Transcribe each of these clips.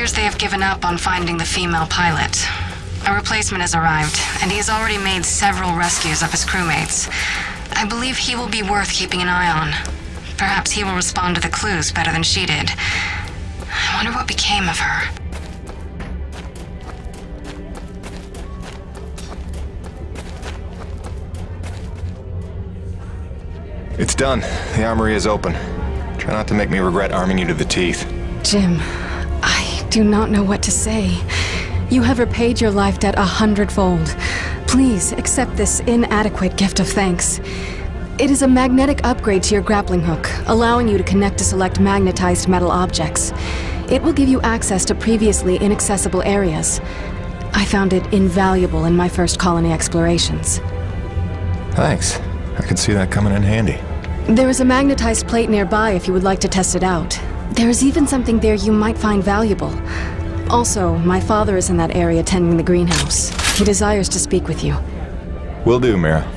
appears they have given up on finding the female pilot. A replacement has arrived, and he has already made several rescues of his crewmates. I believe he will be worth keeping an eye on. Perhaps he will respond to the clues better than she did. I wonder what became of her. It's done. The armory is open. Try not to make me regret arming you to the teeth. Jim, I do not know what to say. You have repaid your life debt 100-fold. Please accept this inadequate gift of thanks. It is a magnetic upgrade to your grappling hook, allowing you to connect to select magnetized metal objects. It will give you access to previously inaccessible areas. I found it invaluable in my first colony explorations. Thanks. I can see that coming in handy. There is a magnetized plate nearby if you would like to test it out. There is even something there you might find valuable. Also, my father is in that area tending the greenhouse. He desires to speak with you. Will do, Mira.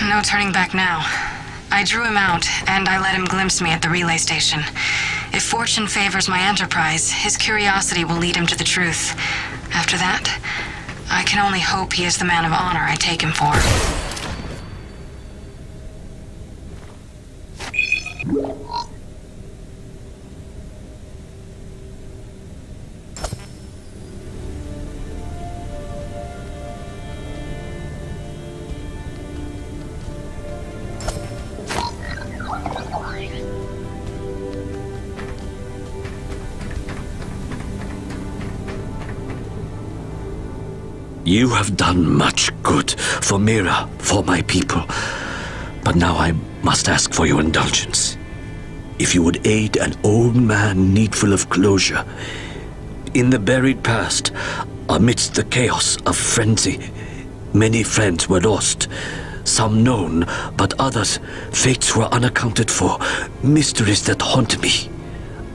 No turning back now. I drew him out, and I let him glimpse me at the relay station. If fortune favors my enterprise, his curiosity will lead him to the truth. After that, I can only hope he is the man of honor I take him for. You have done much good for Mira, for my people. But now I must ask for your indulgence. If you would aid an old man needful of closure. In the buried past, amidst the chaos of frenzy, many friends were lost. Some known, but others, fates were unaccounted for. Mysteries that haunt me.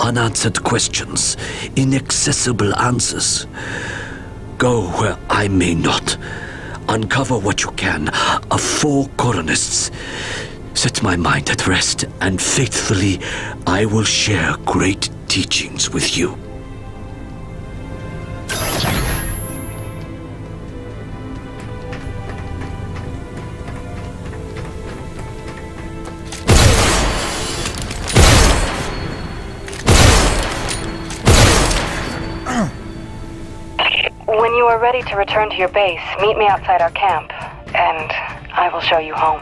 Unanswered questions, inaccessible answers. Go where I may not. Uncover what you can of 4 colonists. Set my mind at rest, and faithfully I will share great teachings with you. When you are ready to return to your base, meet me outside our camp, and I will show you home.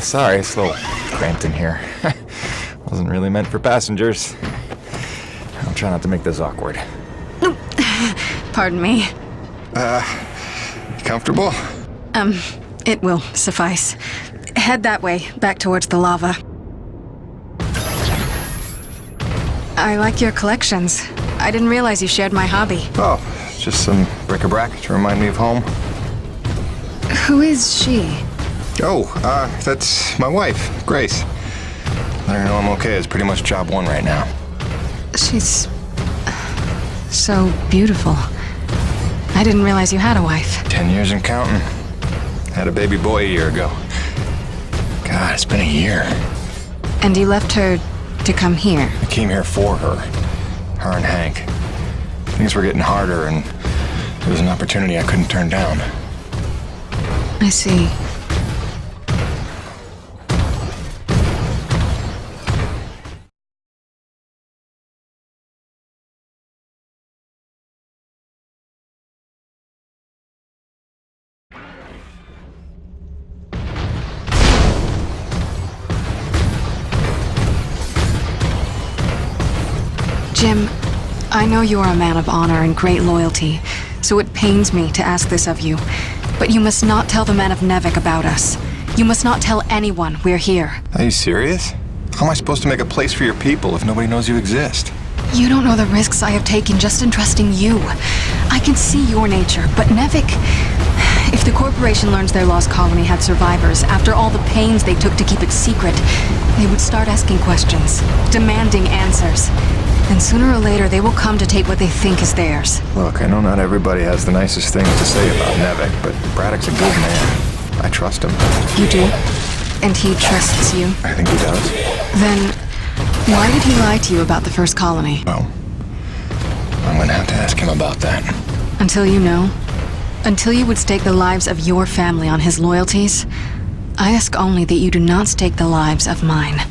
Sorry, it's a little cramped in here. Wasn't really meant for passengers. I'll try not to make this awkward. Pardon me. Comfortable? It will suffice. Head that way, back towards the lava. I like your collections. I didn't realize you shared my hobby. Oh, just some bric-a-brac to remind me of home. Who is she? Oh, that's my wife, Grace. Let her know I'm okay. It's pretty much job one right now. She's so beautiful. I didn't realize you had a wife. 10 years and counting. Had a baby boy a year ago. God, it's been a year. And you left her to come here? I came here for her. Her and Hank. Things were getting harder, and it was an opportunity I couldn't turn down. I see. Jim, I know you are a man of honor and great loyalty, so it pains me to ask this of you. But you must not tell the men of Nevik about us. You must not tell anyone we're here. Are you serious? How am I supposed to make a place for your people if nobody knows you exist? You don't know the risks I have taken just in trusting you. I can see your nature, but Nevik... If the corporation learns their lost colony had survivors, after all the pains they took to keep it secret, they would start asking questions, demanding answers. And sooner or later, they will come to take what they think is theirs. Look, I know not everybody has the nicest things to say about Nevik, but Braddock's a good man. I trust him. You do? And he trusts you? I think he does. Then, why did he lie to you about the first colony? Well, I'm gonna have to ask him about that. Until you know, until you would stake the lives of your family on his loyalties, I ask only that you do not stake the lives of mine.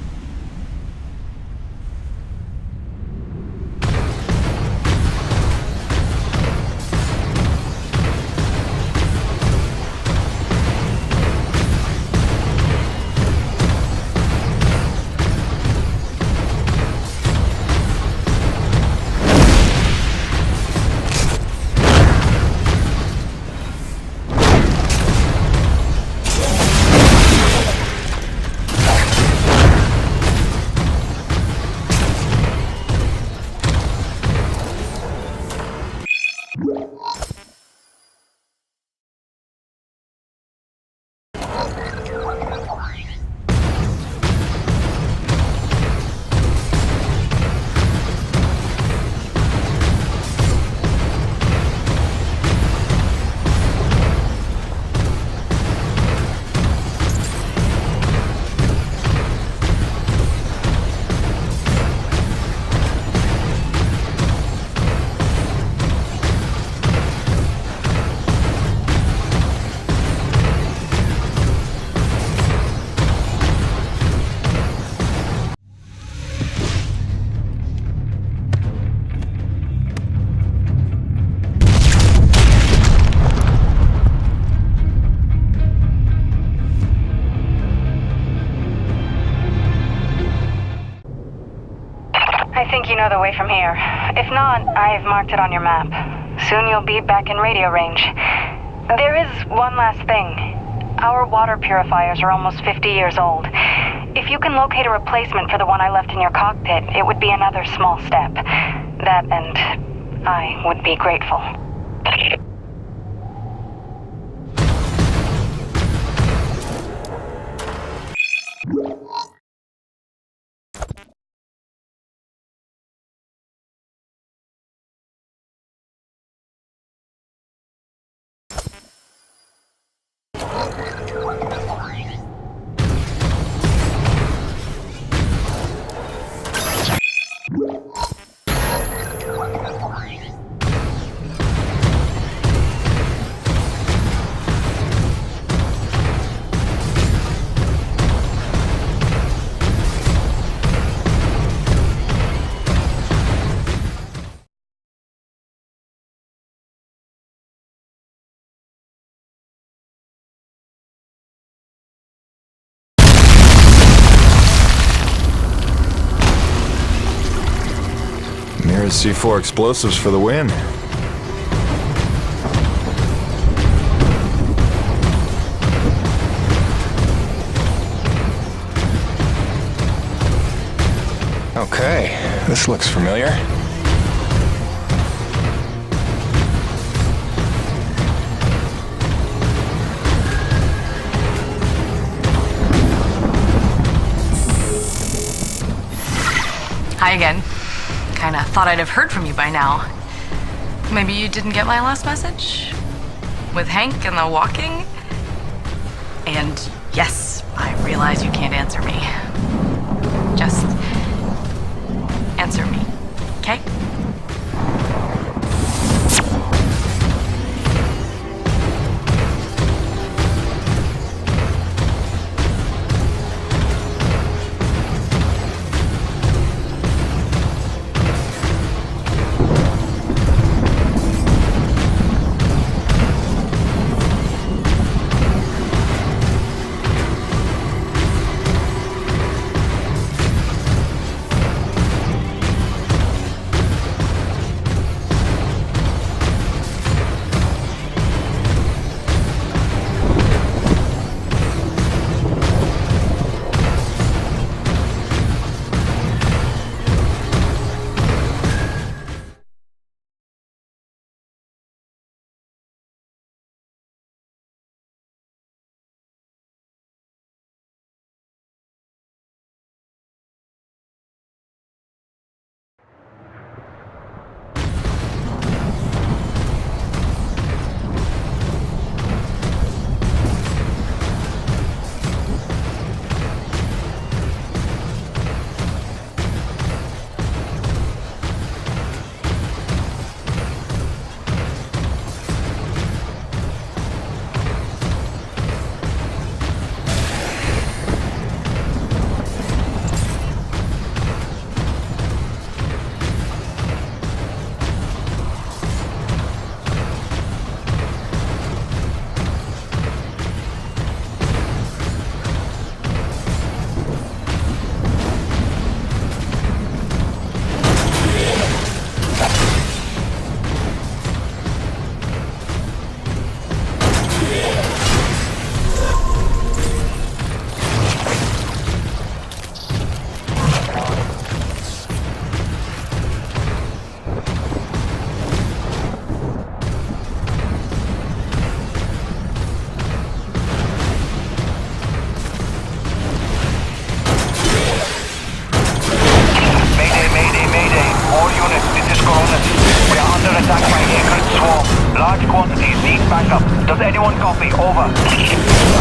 I think you know the way from here. If not, I've marked it on your map. Soon you'll be back in radio range. There is one last thing. Our water purifiers are almost 50 years old. If you can locate a replacement for the one I left in your cockpit, it would be another small step. That and I would be grateful. There's C4 explosives for the win. Okay, this looks familiar. Hi again. Kinda thought I'd have heard from you by now. Maybe you didn't get my last message? With Hank and the walking? And yes, I realize you can't answer me. Just answer me, okay?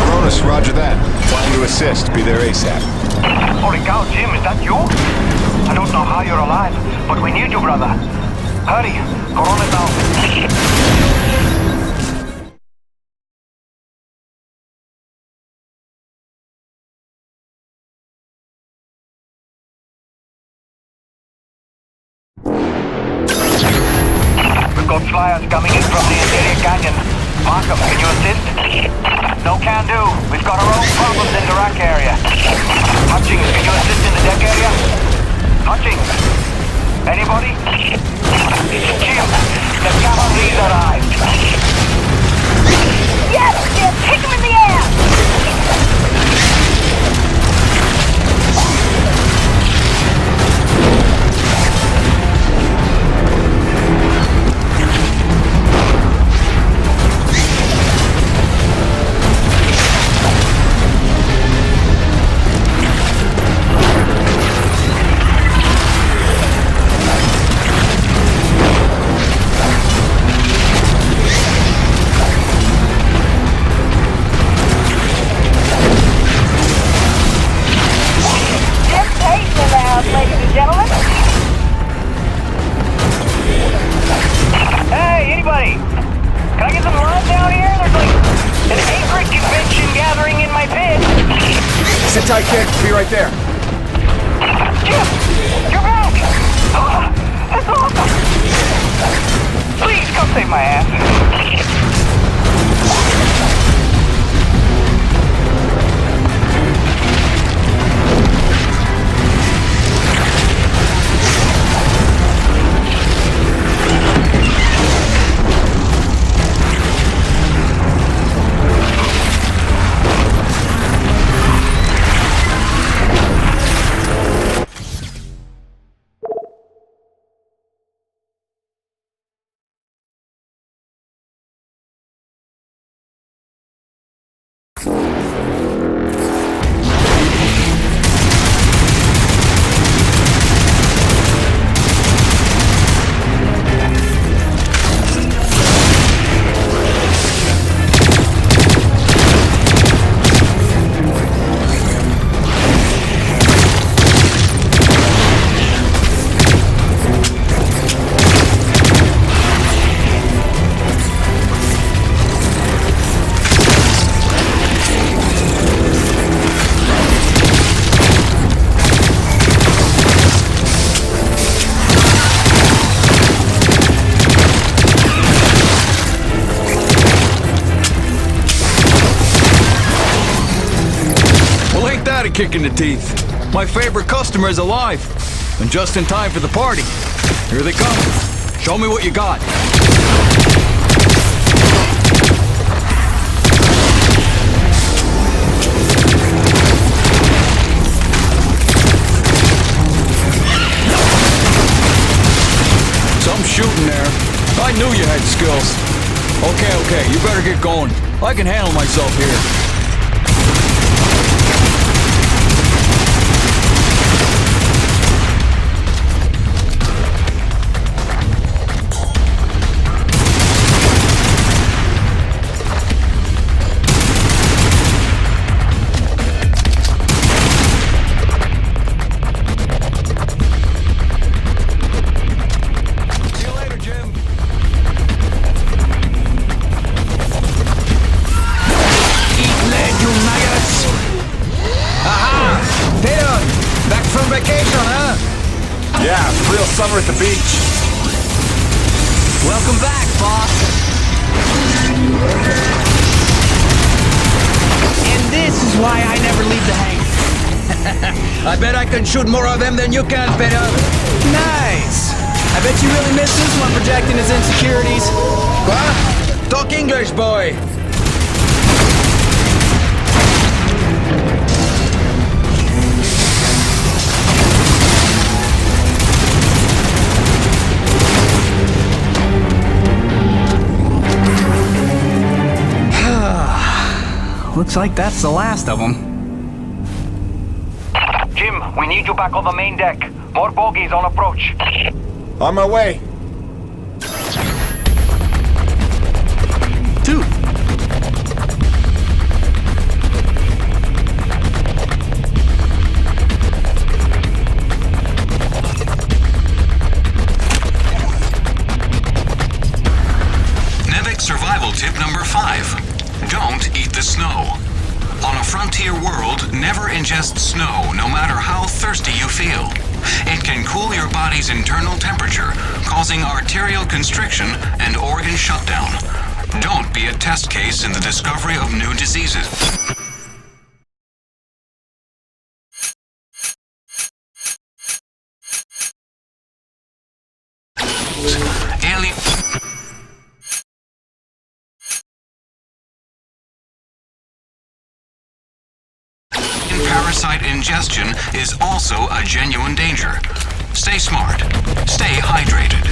Coronis, roger that. Flying to assist. Be there ASAP. Holy cow, Jim, is that you? I don't know how you're alive, but we need you, brother. Hurry, Coronis out. We've got flyers coming in from the interior canyon. Markham, can you assist? No can do. We've got our own problems in the rack area. Hutchings, can you assist in the deck area? Hutchings? Anybody? It's Jim. The cavalry's arrived. Yes, Jim! Kick him in the ass! Ladies and gentlemen. Hey, anybody? Can I get some love down here? There's like an acrid convention gathering in my pit. Sit tight, kid. Be right there. Jim, you're back. That's awesome. Please come save my ass. kick in the teeth. My favorite customer is alive. And just in time for the party. Here they come. Show me what you got. Some shooting there. I knew you had skills. Okay, you better get going. I can handle myself here. Summer at the beach. Welcome back, boss. And this is why I never leave the hangar. I bet I can shoot more of them than you can, Peter. Nice. I bet you really missed this one projecting his insecurities. What? Talk English, boy. Looks like that's the last of them. Jim, we need you back on the main deck. More bogies on approach. On my way. Two. Nevic survival tip number 5. Don't eat the snow. On a frontier world, never ingest snow, no matter how thirsty you feel. It can cool your body's internal temperature, causing arterial constriction and organ shutdown. Don't be a test case in the discovery of new diseases. Alien... Parasite ingestion is also a genuine danger. Stay smart. Stay hydrated.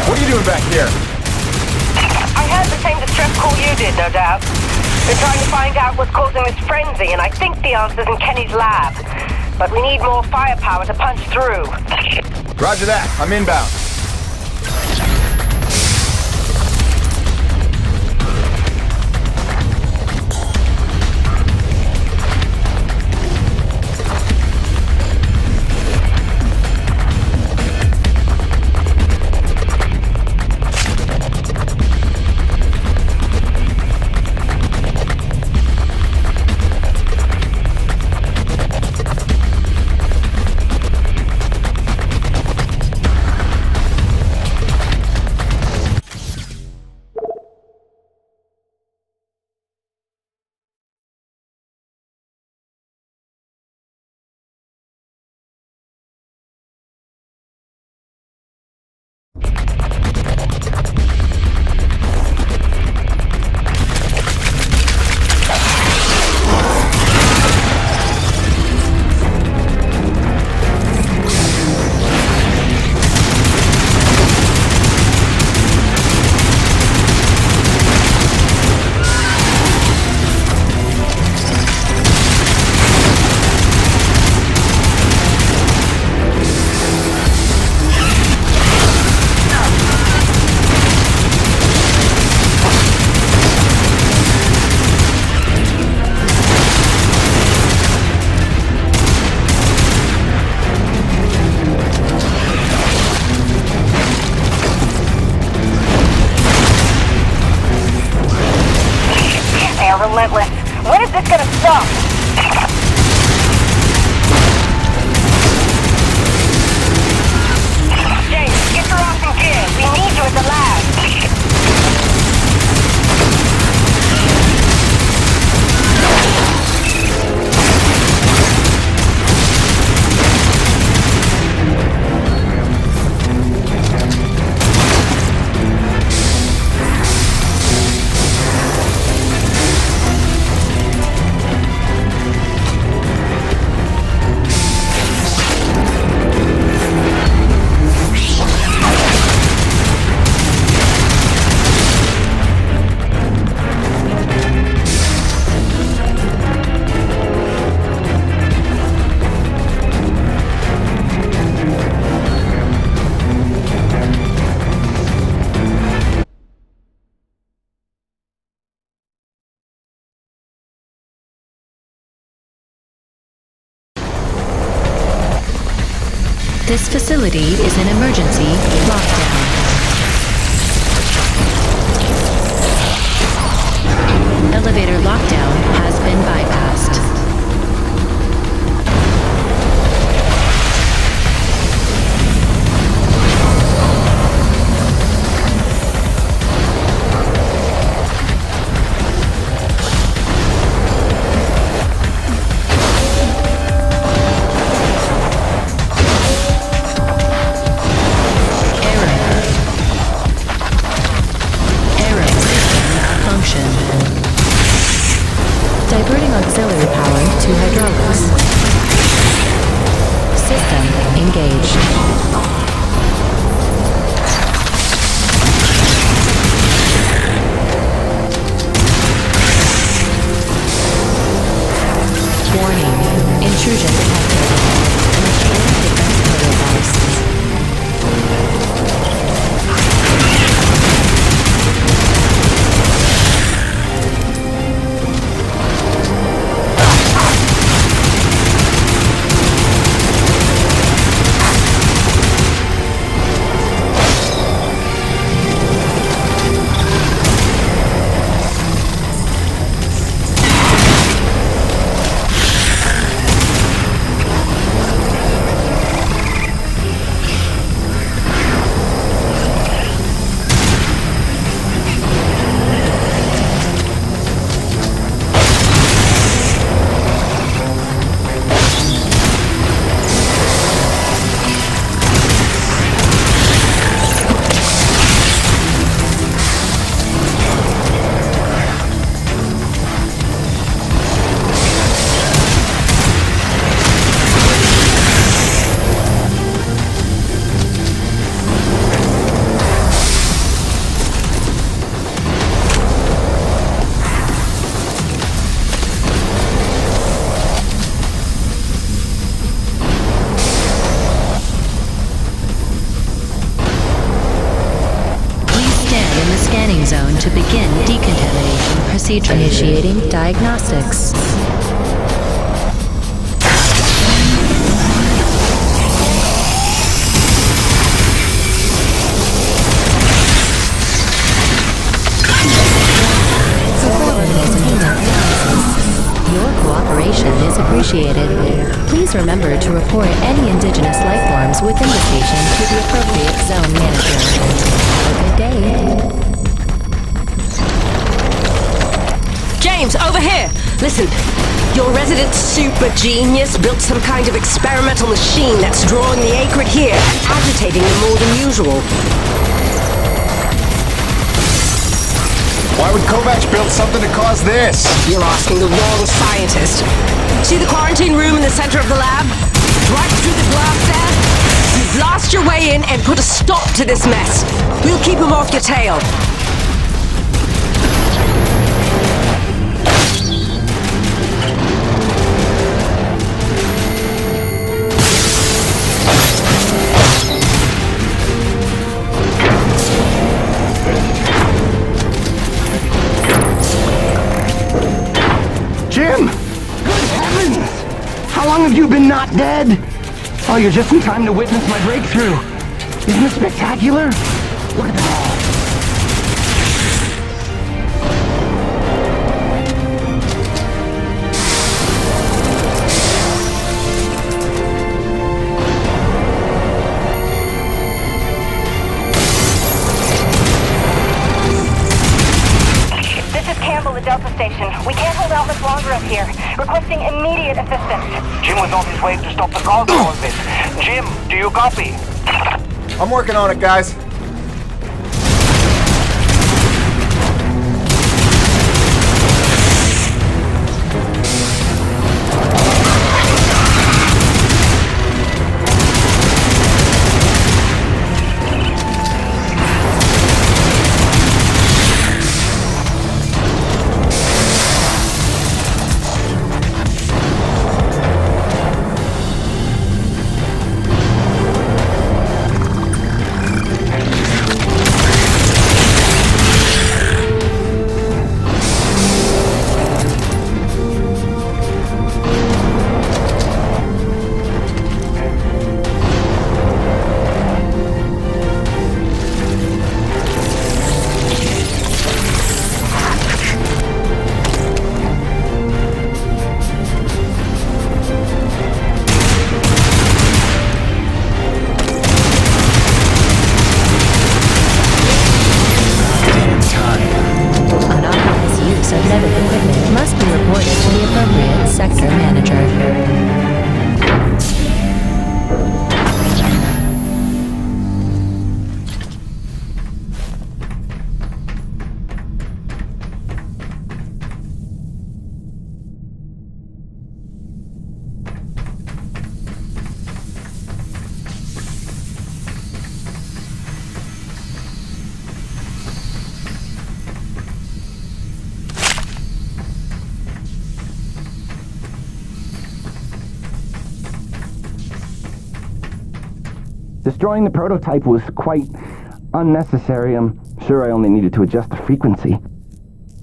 What are you doing back here? I heard the same distress call you did, no doubt. We're trying to find out what's causing this frenzy, and I think the answer's in Kenny's lab. But we need more firepower to punch through. Roger that. I'm inbound. Relentless. When is this gonna stop? James, get your ass in gear. We need you at the lab. This facility is an emergency lockdown. Elevator lockdown has been bypassed. Diverting auxiliary power to hydraulics. System engaged. Warning. Intrusion detected. Initiating defense device. zone to begin decontamination procedure. Initiating diagnostics. Your cooperation is appreciated. Please remember to report any indigenous life forms within the station to the appropriate zone manager. Have a good day. James, over here! Listen, your resident super genius built some kind of experimental machine that's drawing the acrid here and agitating them more than usual. Why would Kovach build something to cause this? You're asking the wrong scientist. See the quarantine room in the center of the lab? Right through the glass there? You blast your way in and put a stop to this mess. We'll keep him off your tail. Jim! Good heavens! How long have you been not dead? Oh, you're just in time to witness my breakthrough. Isn't it spectacular? Look at that. The Delta Station. We can't hold out much longer up here. Requesting immediate assistance. Jim was on his way to stop the cause of all this. Jim, do you copy? I'm working on it, guys. Destroying the prototype was quite unnecessary. I'm sure I only needed to adjust the frequency.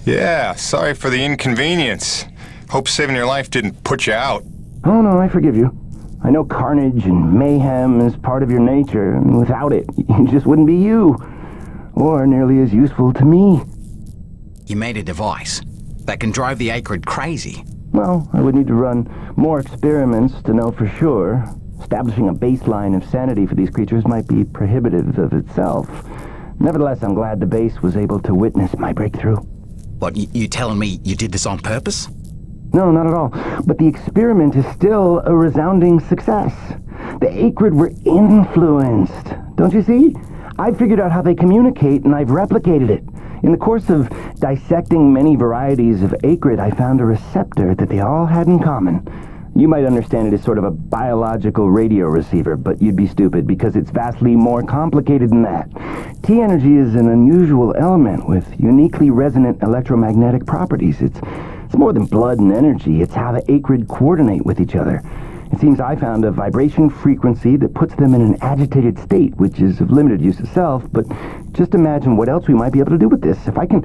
Yeah, sorry for the inconvenience. Hope saving your life didn't put you out. Oh no, I forgive you. I know carnage and mayhem is part of your nature, and without it, you just wouldn't be you. Or nearly as useful to me. You made a device that can drive the acrid crazy. Well, I would need to run more experiments to know for sure. Establishing a baseline of sanity for these creatures might be prohibitive of itself. Nevertheless, I'm glad the base was able to witness my breakthrough. What, you telling me you did this on purpose? No, not at all. But the experiment is still a resounding success. The acrid were influenced. Don't you see? I figured out how they communicate, and I've replicated it. In the course of dissecting many varieties of acrid, I found a receptor that they all had in common. You might understand it as sort of a biological radio receiver, but you'd be stupid because it's vastly more complicated than that. T-energy is an unusual element with uniquely resonant electromagnetic properties. It's more than blood and energy. It's how the acrid coordinate with each other. It seems I found a vibration frequency that puts them in an agitated state, which is of limited use itself, but just imagine what else we might be able to do with this. If I can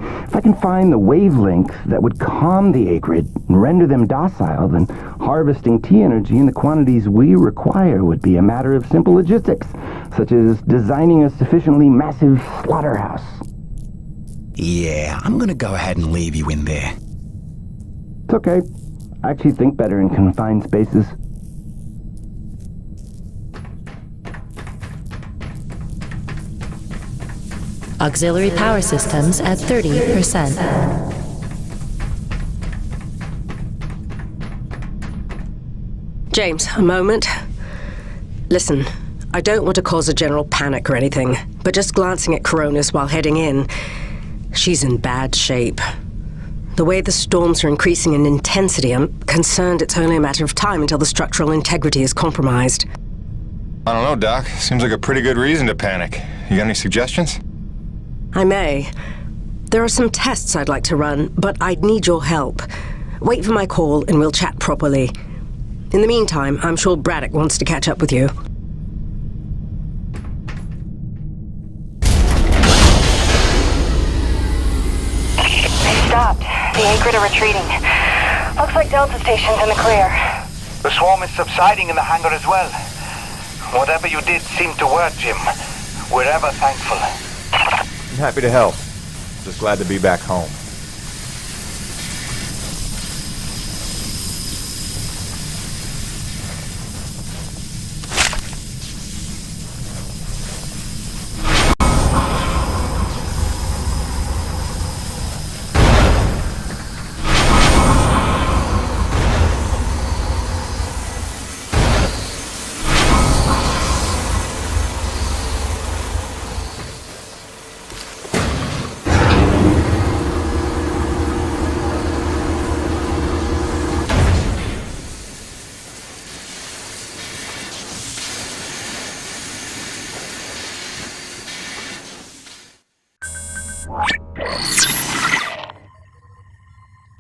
find the wavelength that would calm the acrid and render them docile, then harvesting T energy in the quantities we require would be a matter of simple logistics, such as designing a sufficiently massive slaughterhouse. Yeah, I'm gonna go ahead and leave you in there. It's okay. I actually think better in confined spaces. Auxiliary power systems at 30%. James, a moment. Listen, I don't want to cause a general panic or anything, but just glancing at Coronis while heading in, she's in bad shape. The way the storms are increasing in intensity, I'm concerned it's only a matter of time until the structural integrity is compromised. I don't know, Doc. Seems like a pretty good reason to panic. You got any suggestions? I may. There are some tests I'd like to run, but I'd need your help. Wait for my call and we'll chat properly. In the meantime, I'm sure Braddock wants to catch up with you. They stopped. The acrid are retreating. Looks like Delta Station's in the clear. The swarm is subsiding in the hangar as well. Whatever you did seemed to work, Jim. We're ever thankful. I'm happy to help. Just glad to be back home.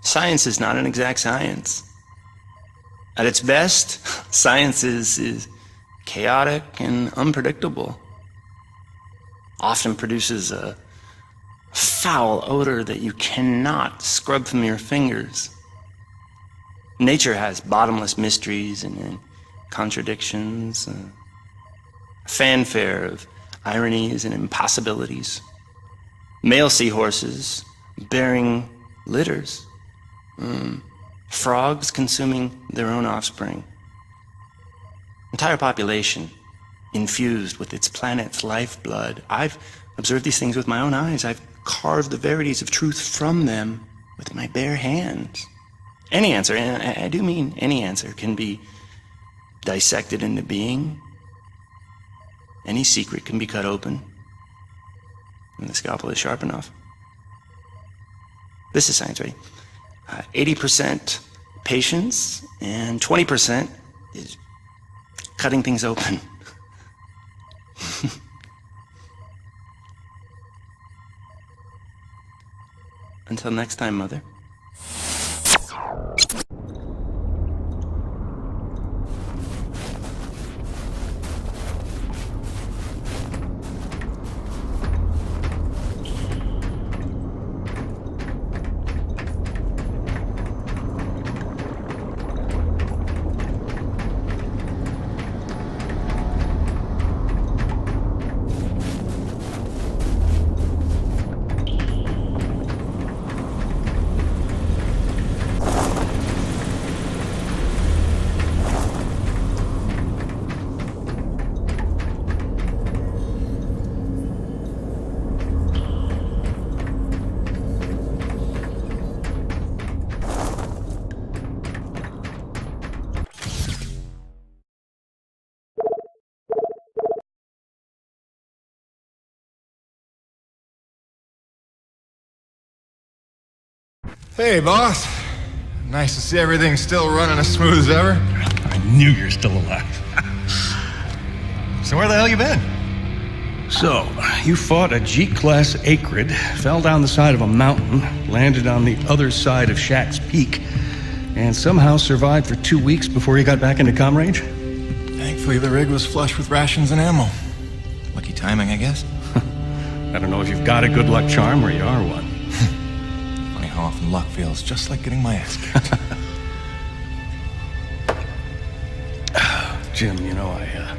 Science is not an exact science. At its best, science is chaotic and unpredictable. Often produces a foul odor that you cannot scrub from your fingers. Nature has bottomless mysteries and contradictions, a fanfare of ironies and impossibilities. Male seahorses bearing litters. Frogs consuming their own offspring. Entire population infused with its planet's lifeblood. I've observed these things with my own eyes. I've carved the verities of truth from them with my bare hands. Any answer, and I do mean any answer, can be dissected into being. Any secret can be cut open when the scalpel is sharp enough. This is science, right? 80% patience and 20% is cutting things open. Until next time, Mother. Hey, boss. Nice to see everything still running as smooth as ever. I knew you were still alive. So where the hell you been? So, you fought a G-class acrid, fell down the side of a mountain, landed on the other side of Shack's Peak, and somehow survived for 2 weeks before he got back into comm range? Thankfully, the rig was flush with rations and ammo. Lucky timing, I guess. I don't know if you've got a good luck charm or you are one. Funny how often luck feels just like getting my ass kicked. Jim, you know, I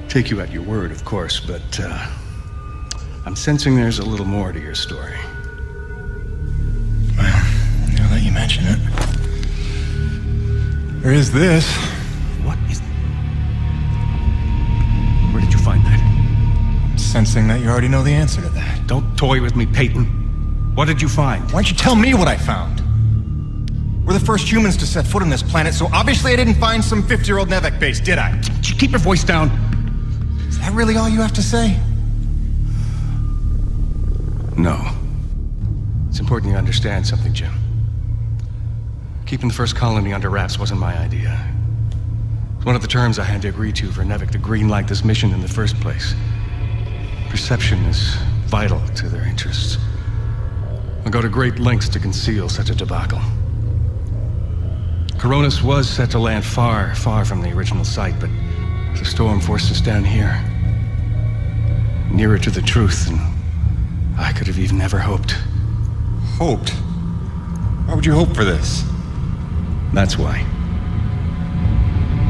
take you at your word, of course, but I'm sensing there's a little more to your story. Well, now that you mention it, there is this. What is... Where did you find that? I'm sensing that you already know the answer to that. Don't toy with me, Peyton. What did you find? Why don't you tell me what I found? We're the first humans to set foot on this planet, so obviously I didn't find some 50-year-old Nevek base, did I? Keep your voice down. Is that really all you have to say? No. It's important you understand something, Jim. Keeping the first colony under wraps wasn't my idea. It's one of the terms I had to agree to for Nevek to greenlight this mission in the first place. Perception is vital to their interests. I'll go to great lengths to conceal such a debacle. Coronis was set to land far, far from the original site, but the storm forced us down here. Nearer to the truth than I could have even ever hoped. Hoped? Why would you hope for this? That's why.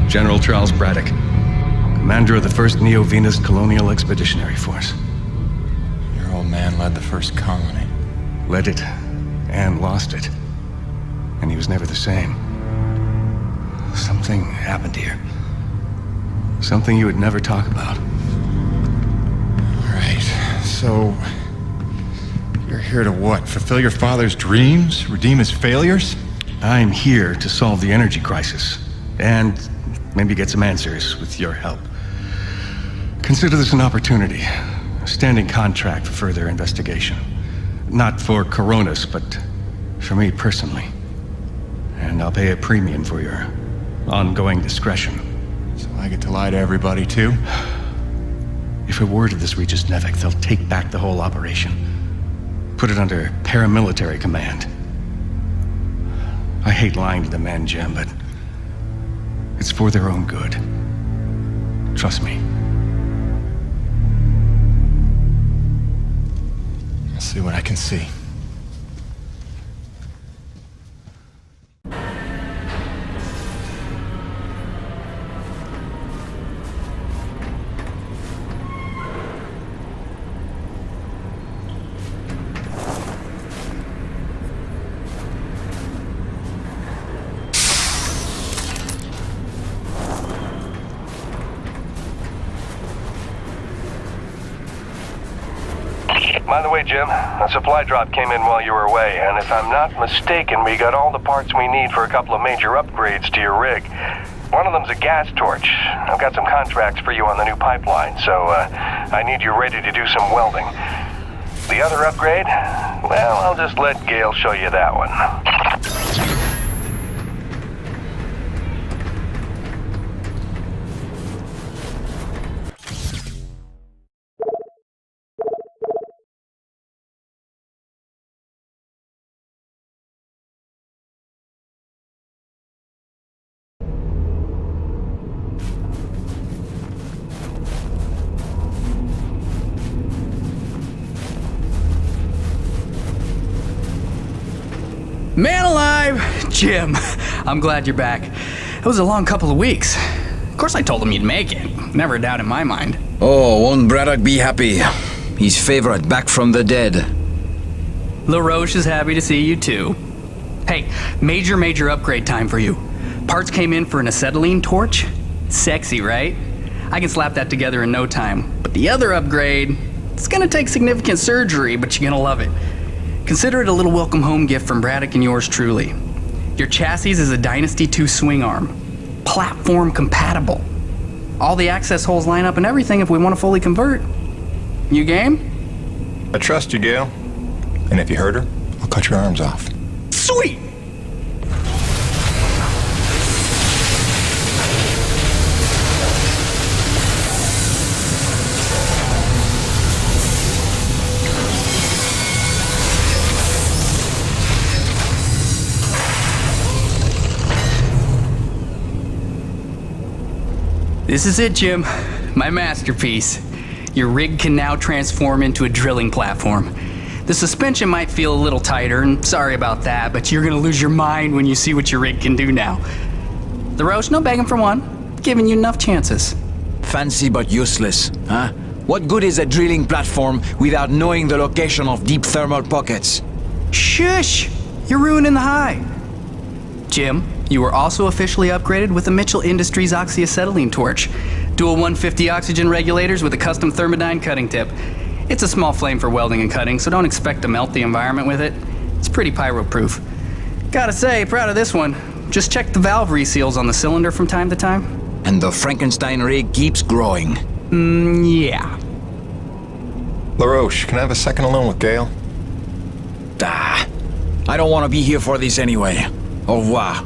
General Charles Braddock, commander of the 1st Neo-Venus Colonial Expeditionary Force. Your old man led the first colony. Led it, and lost it. And he was never the same. Something happened here. Something you would never talk about. All right, so... you're here to what? Fulfill your father's dreams? Redeem his failures? I'm here to solve the energy crisis. And maybe get some answers with your help. Consider this an opportunity. A standing contract for further investigation. Not for Coronus, but for me personally. And I'll pay a premium for your ongoing discretion. So I get to lie to everybody, too? If a word of this reaches Nevek, they'll take back the whole operation. Put it under paramilitary command. I hate lying to the men, Jim, but it's for their own good. Trust me. I'll see what I can see. By the way, Jim, a supply drop came in while you were away, and if I'm not mistaken, we got all the parts we need for a couple of major upgrades to your rig. One of them's a gas torch. I've got some contracts for you on the new pipeline, so I need you ready to do some welding. The other upgrade? Well, I'll just let Gale show you that one. Man alive! Jim, I'm glad you're back. It was a long couple of weeks. Of course I told him you'd make it. Never a doubt in my mind. Oh, won't Braddock be happy? His favorite back from the dead. LaRoche is happy to see you too. Hey, major upgrade time for you. Parts came in for an acetylene torch. Sexy, right? I can slap that together in no time. But the other upgrade, it's gonna take significant surgery, but you're gonna love it. Consider it a little welcome home gift from Braddock and yours truly. Your chassis is a Dynasty 2 swing arm. Platform compatible. All the access holes line up and everything if we want to fully convert. You game? I trust you, Gale. And if you hurt her, I'll cut your arms off. Sweet! This is it, Jim. My masterpiece. Your rig can now transform into a drilling platform. The suspension might feel a little tighter, and sorry about that, but you're gonna lose your mind when you see what your rig can do now. LaRoche, no begging for one. Giving you enough chances. Fancy but useless, huh? What good is a drilling platform without knowing the location of deep thermal pockets? Shush! You're ruining the high. Jim, you were also officially upgraded with the Mitchell Industries oxyacetylene torch. Dual 150 oxygen regulators with a custom thermodyne cutting tip. It's a small flame for welding and cutting, so don't expect to melt the environment with it. It's pretty pyro-proof. Gotta say, proud of this one. Just check the valve reseals on the cylinder from time to time. And the Frankenstein rig keeps growing. Yeah. LaRoche, can I have a second alone with Gale? I don't want to be here for this anyway. Au revoir.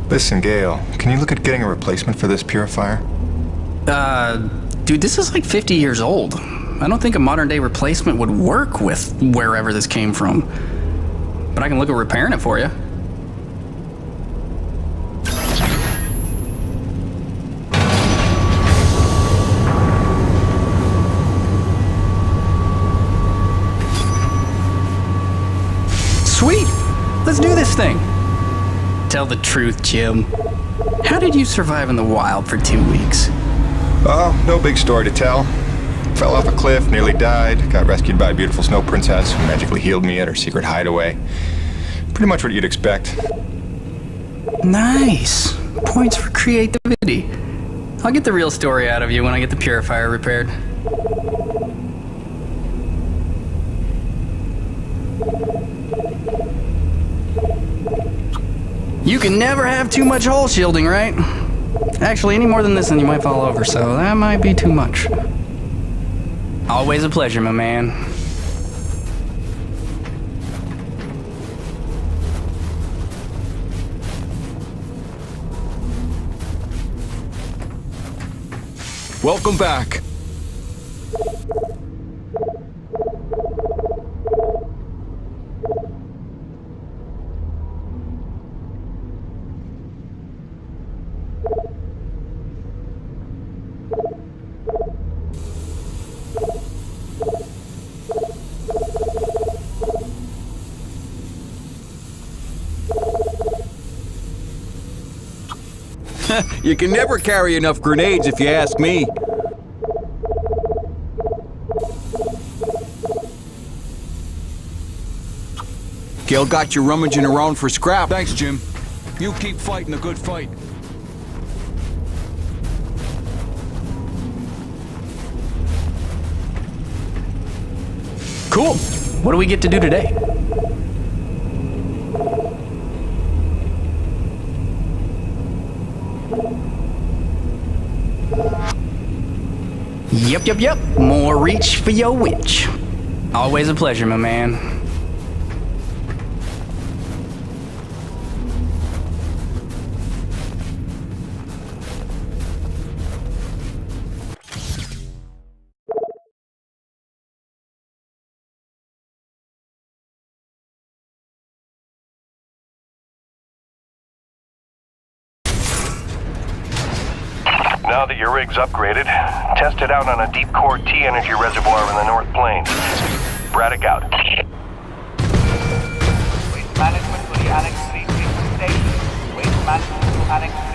Listen, Gale, can you look at getting a replacement for this purifier? Dude, this is like 50 years old. I don't think a modern day replacement would work with wherever this came from. But I can look at repairing it for you. Sweet! Let's do this thing! Tell the truth, Jim. How did you survive in the wild for 2 weeks? Oh, no big story to tell. Fell off a cliff, nearly died, got rescued by a beautiful snow princess who magically healed me at her secret hideaway. Pretty much what you'd expect. Nice. Points for creativity. I'll get the real story out of you when I get the purifier repaired. You can never have too much hull shielding, right? Actually, any more than this and you might fall over, so that might be too much. Always a pleasure, my man. Welcome back. You can never carry enough grenades if you ask me. Gale got you rummaging around for scrap. Thanks, Jim. You keep fighting a good fight. Cool. What do we get to do today? Yep. More reach for your witch. Always a pleasure, my man. Now that your rig's upgraded, test it out on a deep core T-energy reservoir in the North Plains. Braddock out. Waste management for the Annex Fleet Station. Waste management to Annex